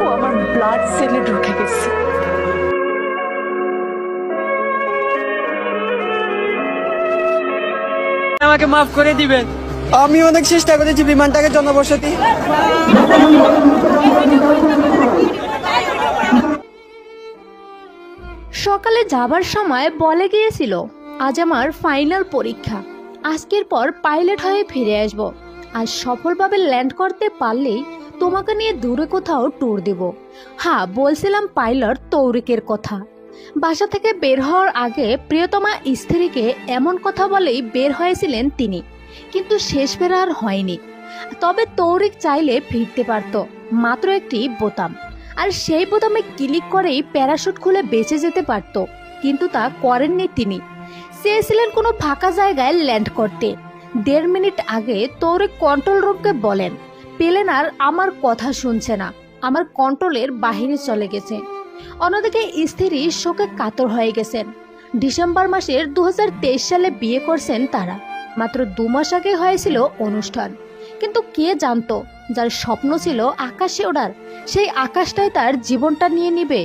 ও আমার ব্লাড সেলে ঢুকে গেছে। আমাকে মাফ করে দিবেন। আমি অনেক চেষ্টা করেছি বিমানটাকে জনবসতি। সকালে যাবার সময় বলে গিয়েছিল, আজ আমার ফাইনাল পরীক্ষা, আজকের পর পাইলট হয়ে ফিরে আসব। আজ সফলভাবে ল্যান্ড করতে পারলেই তোমাকে নিয়ে দূরে কোথাও ট্যুর দেব। হ্যাঁ, বলছিলাম পাইলট তৌরিকের কথা। বাসা থেকে বের হওয়ার আগে প্রিয়তমা স্ত্রীকে এমন কথা বলেই বের হয়েছিলেন তিনি, কিন্তু শেষ বের আর হয়নি। তবে তৌরিক চাইলে ফিরতে পারত, মাত্র একটি বোতাম, আর সেই বোতামে ক্লিক করেই প্যারাশুট খুলে বেঁচে যেতে পারত, কিন্তু তা করেননি তিনি। চেয়েছিলেন কোনো ফাঁকা জায়গায় ল্যান্ড করতে। 1.5 মিনিট আগে তৌরিক কন্ট্রোল রুমকে বলেন, প্লেন আর আমার কথা শুনছে না, আমার কন্ট্রোলের বাহিরে চলে গেছে। অন্যদিকে স্ত্রী শোকে কাতর হয়ে গেছেন। ডিসেম্বর মাসের 2023 সালে বিয়ে করছেন তারা। মাত্র 2 মাস আগে হয়েছিল অনুষ্ঠান, কিন্তু কে জানতো যার স্বপ্ন ছিল আকাশে ওড়ার, সেই আকাশটাই তার জীবনটা নিয়ে নিবে।